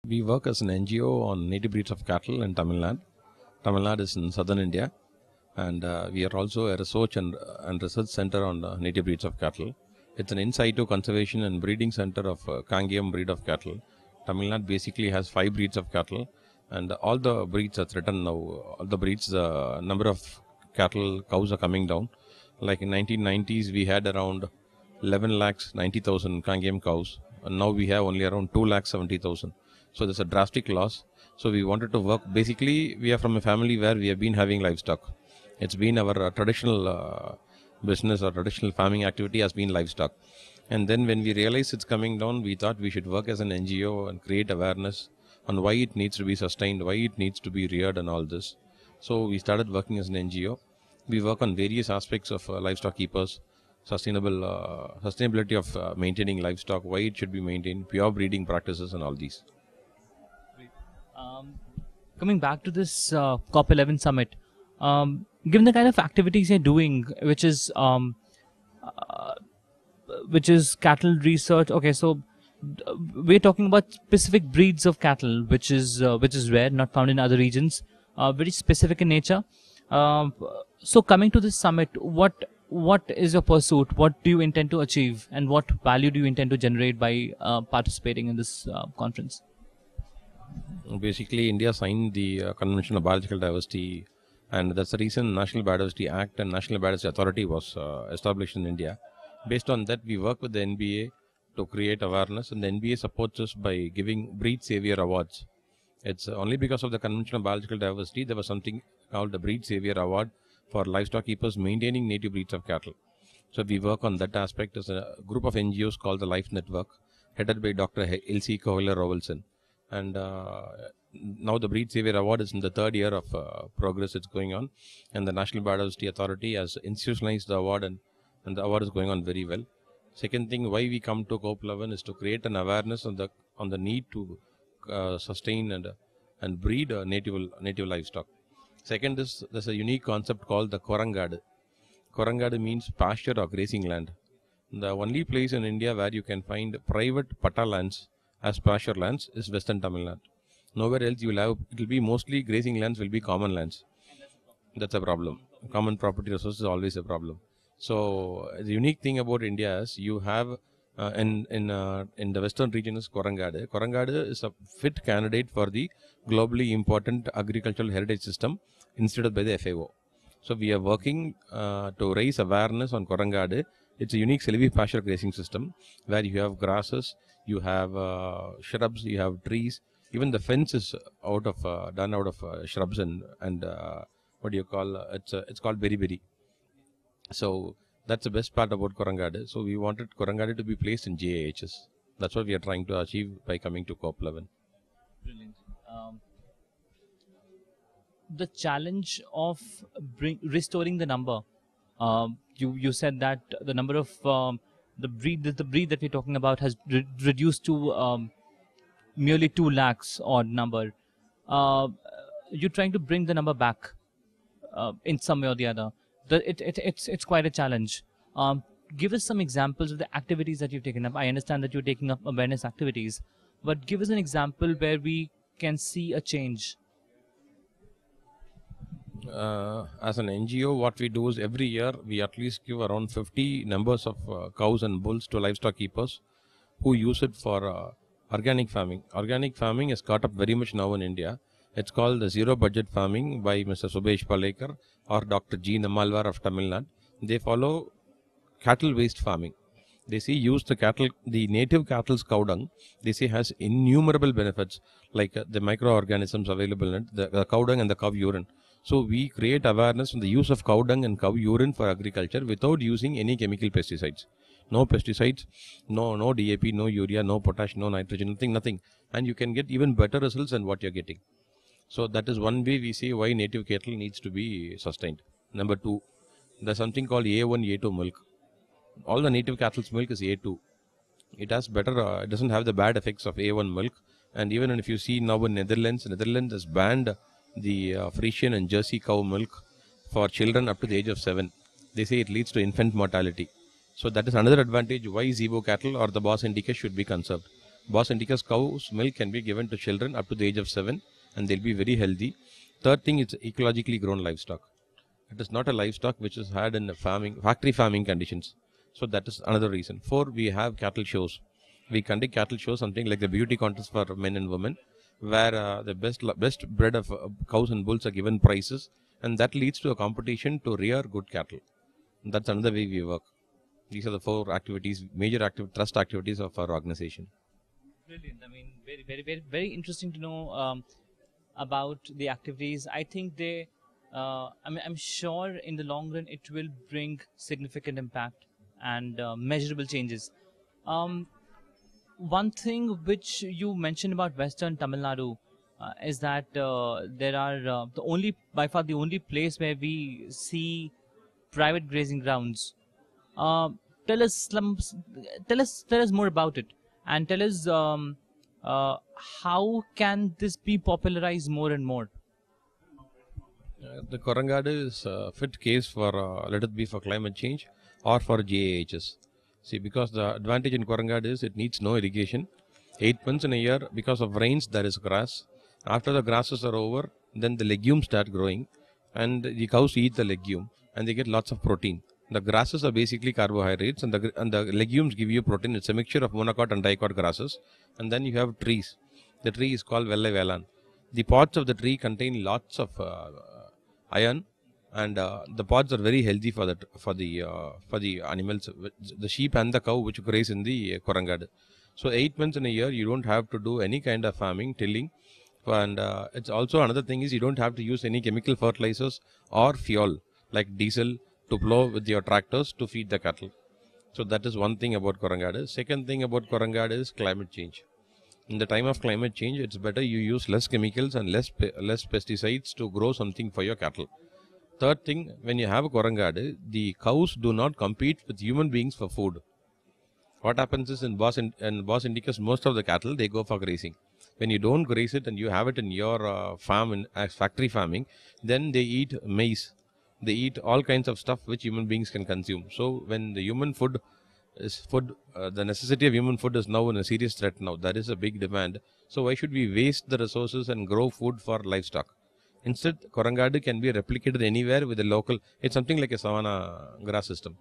We work as an NGO on native breeds of cattle in Tamil Nadu. Tamil Nadu is in southern India, and we are also a research and research center on native breeds of cattle. It's an in situ conservation and breeding center of Kangiam breed of cattle. Tamil Nadu basically has 5 breeds of cattle, and all the breeds that's written now, all the breeds, number of cattle, cows are coming down. Like in 1990s, we had around 11 lakhs 90,000 Kangiam cows, and now we have only around 2 lakhs 70,000. So there's a drastic loss. So we wanted to work. Basically, we are from a family where we have been having livestock. It's been our traditional business or traditional farming activity has been livestock. And then when we realized it's coming down, we thought we should work as an NGO and create awareness on why it needs to be sustained, why it needs to be reared and all this. So we started working as an NGO. We work on various aspects of livestock keepers, sustainability of maintaining livestock, why it should be maintained, pure breeding practices and all these. Coming back to this COP11 summit, given the kind of activities you're doing, which is cattle research. Okay, so we're talking about specific breeds of cattle, which is rare, not found in other regions, very specific in nature. So coming to this summit, what is your pursuit? What do you intend to achieve, and what value do you intend to generate by participating in this conference? Basically, India signed the Convention of Biological Diversity, and that's the reason National Biodiversity Act and National Biodiversity Authority was established in India. Based on that, we work with the NBA to create awareness, and the NBA supports us by giving Breed Savior Awards. It's only because of the Convention of Biological Diversity there was something called the Breed Savior Award for livestock keepers maintaining native breeds of cattle. So we work on that aspect as a group of NGOs called the Life Network, headed by Dr. Elsie Kohler-Rovelson. And now the Breed Savior Award is in the 3rd year of progress it's going on, and the National Biodiversity Authority has institutionalized the award, and the award is going on very well. Second thing, why we come to COP11 is to create an awareness on the need to sustain and breed native livestock. Second is there's a unique concept called the Korangadu. Korangadu means pasture or grazing land. The only place in India where you can find private patta lands as pasture lands is Western Tamil Nadu. Nowhere else you will have, it will be mostly grazing lands will be common lands. That's a problem. Common property resources is always a problem. So the unique thing about India is you have in the western region is Korangadu. Korangadu is a fit candidate for the globally important agricultural heritage system instituted by the FAO. So we are working to raise awareness on Korangadu. It's a unique silvipasture grazing system where you have grasses, you have shrubs, you have trees. Even the fence is done out of shrubs and what do you call? It's called berry. So that's the best part about Korangadu. So we wanted Korangadu to be placed in JAHS. That's what we are trying to achieve by coming to COP11. Brilliant. The challenge of restoring the number. You said that the number of the breed that we're talking about has reduced to merely 2 lakhs odd number. You're trying to bring the number back in some way or the other. It's quite a challenge. Give us some examples of the activities that you've taken up. I understand that you're taking up awareness activities, but give us an example where we can see a change. As an NGO, what we do is every year we at least give around 50 numbers of cows and bulls to livestock keepers who use it for organic farming. Organic farming is caught up very much now in India. It's called the zero budget farming by Mr. Subhesh Palekar or Dr. G. Namalwar of Tamil Nadu. They follow cattle waste farming. They say use the native cattle's cow dung. They say has innumerable benefits like the microorganisms available in it, the cow dung and the cow urine. So we create awareness on the use of cow dung and cow urine for agriculture without using any chemical pesticides. No pesticides, no DAP, no urea, no potash, no nitrogen, nothing. And you can get even better results than what you're getting. So that is one way we say why native cattle needs to be sustained. Number 2, there's something called A1, A2 milk. All the native cattle's milk is A2. It has better, it doesn't have the bad effects of A1 milk. And even if you see now in Netherlands has banned the Frisian and Jersey cow milk for children up to the age of 7. They say it leads to infant mortality. So that is another advantage why Zebu cattle or the Bos Indicus should be conserved. Bos Indica's cow's milk can be given to children up to the age of 7 and they'll be very healthy. Third thing, it's ecologically grown livestock. It is not a livestock which is had in factory farming conditions. So that is another reason. Four, we have cattle shows. We conduct cattle shows, something like the beauty contest for men and women, where the best bred of cows and bulls are given prizes, and that leads to a competition to rear good cattle. That's another way we work. These are the four activities, major trust activities of our organization. Brilliant. I mean, very interesting to know about the activities. I think they, I'm sure in the long run it will bring significant impact and measurable changes. One thing which you mentioned about Western Tamil Nadu is that there are by far the only place where we see private grazing grounds. Uh, tell us tell us more about it, and tell us how can this be popularized more and more. The Korangadu is a fit case for let it be for climate change or for GAHS. See, because the advantage in Korangadu is it needs no irrigation. 8 months in a year, because of rains, there is grass. After the grasses are over, then the legumes start growing, and the cows eat the legume, and they get lots of protein. The grasses are basically carbohydrates, and the legumes give you protein. It's a mixture of monocot and dicot grasses, and then you have trees. The tree is called Vellai Velan. The pods of the tree contain lots of iron, and the pods are very healthy for the animals, the sheep and the cow which graze in the Korangadu. So 8 months in a year, you don't have to do any kind of farming, tilling, and it's also another thing is you don't have to use any chemical fertilizers or fuel like diesel to plow with your tractors to feed the cattle. So that is one thing about Korangadu. Second thing about Korangadu is climate change. In the time of climate change, it's better you use less chemicals and less pesticides to grow something for your cattle. Third thing, when you have a Korangadu, the cows do not compete with human beings for food. What happens is in Bos Indicus, most of the cattle, they go for grazing. When you don't graze it and you have it in your farm, as factory farming, then they eat maize. They eat all kinds of stuff which human beings can consume. So when the human food is the necessity of human food is now in a serious threat now. There is a big demand. So why should we waste the resources and grow food for livestock? Instead, Korangadu can be replicated anywhere with a local, it's something like a savanna grass system.